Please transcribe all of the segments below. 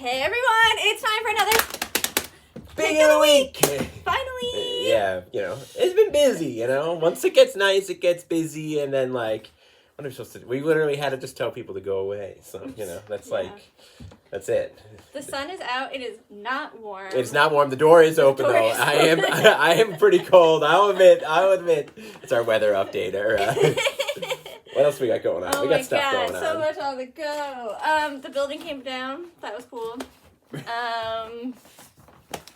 Hey everyone, it's time for another Pick of the week! Finally! Yeah, it's been busy, Once it gets nice, it gets busy, and then, what are we supposed to do? We literally had to just tell people to go away, so, that's that's it. The sun is out, it is not warm. It's not warm, the door is open, though. I am pretty cold, I'll admit. It's our weather update, What else we got going on? Oh we got stuff going on. So much on the go. The building came down, that was cool.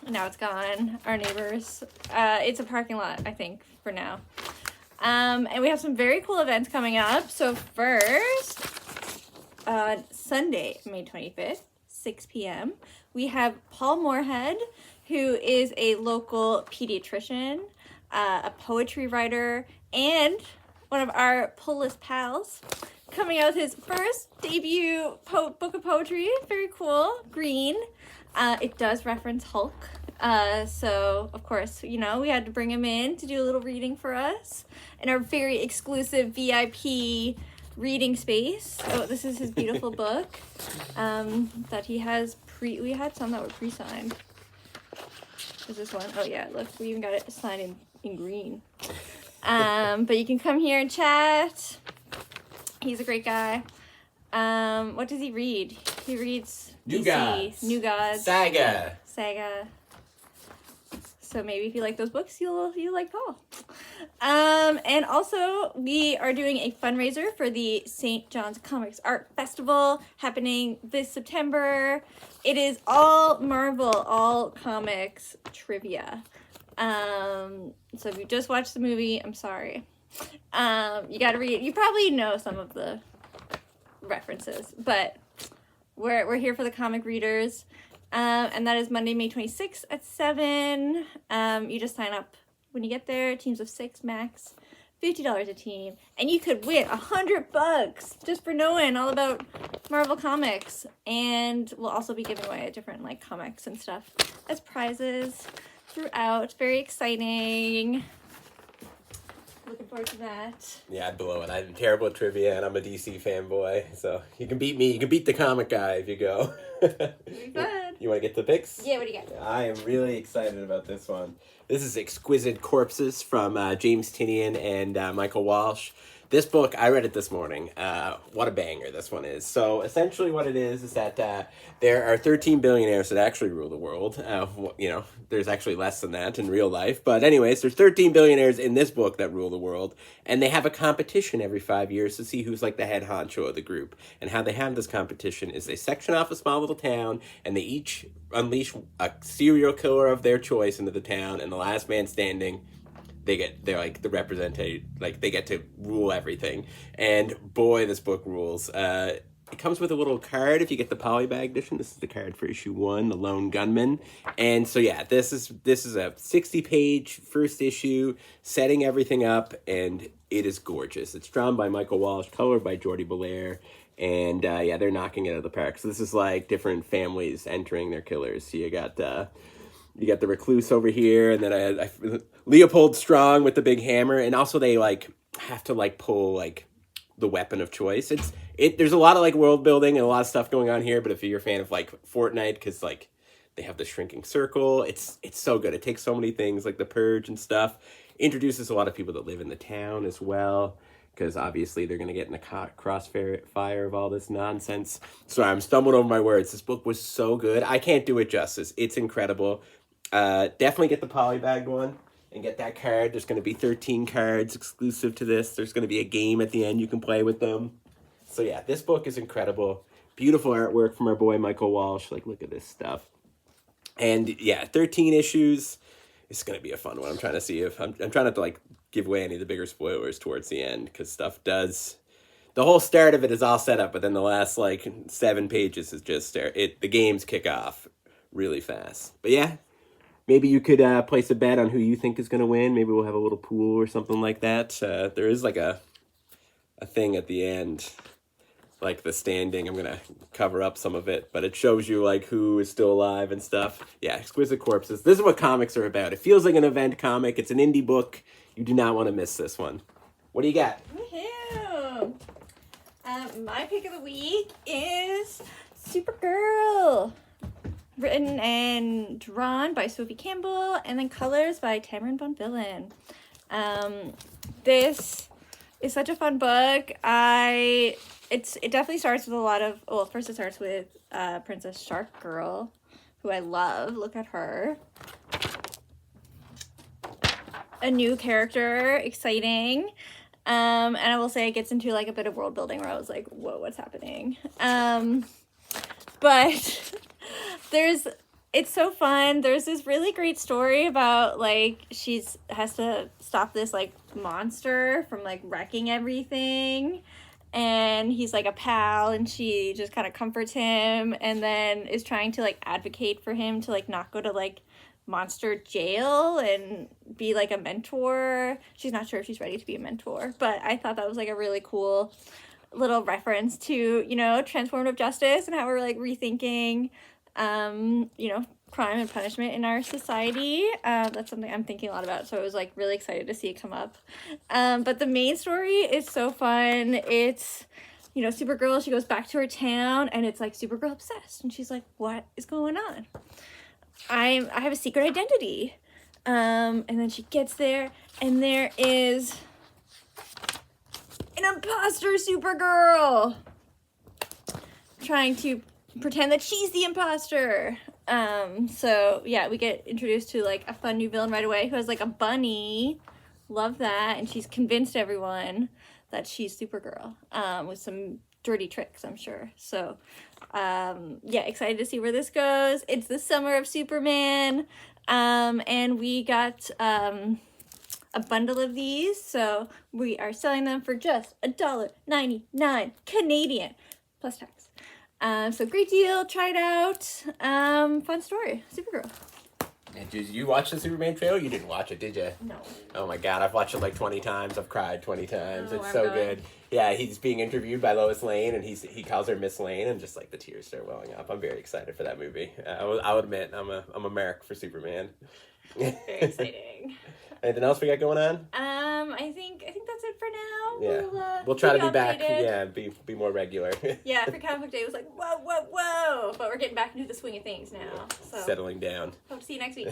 Now it's gone. Our neighbors. It's a parking lot, I think, for now. And we have some very cool events coming up. So first, Sunday, May 25th, 6 p.m., we have Paul Moorhead, who is a local pediatrician, a poetry writer, and one of our pull list pals, coming out with his first debut book of poetry. Very cool. Green. It does reference Hulk. So, of course, we had to bring him in to do a little reading for us in our very exclusive VIP reading space. Oh, this is his beautiful book that he has we had some that were pre-signed. Is this one? Oh, yeah, look, we even got it signed in green. But you can come here and chat. He's a great guy. What does he read? He reads New DC, Gods. New Gods. Saga. So maybe if you like those books, you'll like Paul. And also we are doing a fundraiser for the St. John's Comics Art Festival happening this September. It is all Marvel, all comics trivia. So if you just watched the movie, I'm sorry. You gotta read. You probably know some of the references, but we're here for the comic readers. And that is Monday, May 26th at 7. You just sign up when you get there. Teams of 6 max, $50 a team, and you could win $100 just for knowing all about Marvel comics. And we'll also be giving away different comics and stuff as prizes throughout. Very exciting. Looking forward to that. Yeah, I'd blow it. I'm terrible at trivia, and I'm a DC fanboy, so you can beat me. You can beat the comic guy if you go. Pretty good. You want to get the picks? Yeah, what do you got? I am really excited about this one. This is Exquisite Corpses from James Tynion and Michael Walsh. This book, I read it this morning. What a banger this one is. So essentially what it is that there are 13 billionaires that actually rule the world. There's actually less than that in real life. But anyways, there's 13 billionaires in this book that rule the world. And they have a competition every 5 years to see who's the head honcho of the group. And how they have this competition is they section off a small little town and they each unleash a serial killer of their choice into the town. And the last man standing, they're the representative, they get to rule everything. And boy, this book rules. It comes with a little card if you get the polybag edition. This is the card for issue 1, The Lone Gunman. And so yeah, this is a 60-page first issue, setting everything up, and it is gorgeous. It's drawn by Michael Walsh, colored by Jordi Belair, and yeah, they're knocking it out of the park. So this is different families entering their killers. So you got the recluse over here, and then I Leopold Strong with the big hammer, and also they have to pull the weapon of choice. There's a lot of world building and a lot of stuff going on here, but if you're a fan of Fortnite, because they have the shrinking circle, it's so good. It takes so many things like the purge and stuff, introduces a lot of people that live in the town as well, because obviously they're going to get in the crossfire of all this nonsense. Sorry, I'm stumbling over my words. This book was so good. I can't do it justice. It's incredible. Definitely get the polybagged one and get that card. There's going to be 13 cards exclusive to this. There's going to be a game at the end you can play with them. So yeah, this book is incredible. Beautiful artwork from our boy Michael Walsh. Look at this stuff. And yeah, 13 issues. It's going to be a fun one. I'm trying to see if I'm trying not to give away any of the bigger spoilers towards the end, because stuff does. The whole start of it is all set up, but then the last 7 pages is just the games kick off really fast. But yeah, maybe you could place a bet on who you think is going to win. Maybe we'll have a little pool or something like that. There is a thing at the end, the standing. I'm going to cover up some of it, but it shows you who is still alive and stuff. Yeah, Exquisite Corpses. This is what comics are about. It feels like an event comic. It's an indie book. You do not want to miss this one. What do you got? Woohoo! My pick of the week is Supergirl. written and drawn by Sophie Campbell, and then colors by Tamron Von Villen. This is such a fun book. It definitely starts with a lot of, well, first it starts with Princess Shark Girl, who I love. Look at her. A new character, exciting. And I will say it gets into like a bit of world building where I was like, whoa, what's happening? But it's so fun. There's this really great story about like has to stop this like monster from like wrecking everything, and he's like a pal, and she just kind of comforts him, and then is trying to like advocate for him to like not go to like monster jail and be like a mentor. She's not sure if she's ready to be a mentor, but I thought that was like a really cool little reference to, you know, transformative justice and how we're like rethinking you know, crime and punishment in our society. That's something I'm thinking a lot about, so I was like really excited to see it come up. But the main story is so fun. It's, you know, Supergirl, she goes back to her town and it's like Supergirl obsessed, and she's like, what is going on? I have a secret identity. And then she gets there and there is an imposter Supergirl trying to pretend that she's the imposter. So yeah, we get introduced to like a fun new villain right away who has like a bunny. Love that. And she's convinced everyone that she's Supergirl, with some dirty tricks, I'm sure. So yeah, excited to see where this goes. It's the summer of Superman. And we got a bundle of these, so we are selling them for just $1.99 Canadian plus tax. So great deal. Try it out. Fun story. Supergirl. And did you watch the Superman trailer? You didn't watch it, did you? No. Oh my god, I've watched it like 20 times. I've cried 20 times. Oh, It's I'm so going. good. Yeah, he's being interviewed by Lois Lane, and he calls her Miss Lane, and just like the tears start welling up. I'm very excited for that movie. I would admit I'm a mark for Superman. Very exciting. Anything else we got going on? I think that's it for now. Yeah, we'll try to keep be back. updated. Yeah, be more regular. Yeah, for Comic Book Day it was like whoa, but we're getting back into the swing of things now. So Settling down. hope to see you next week.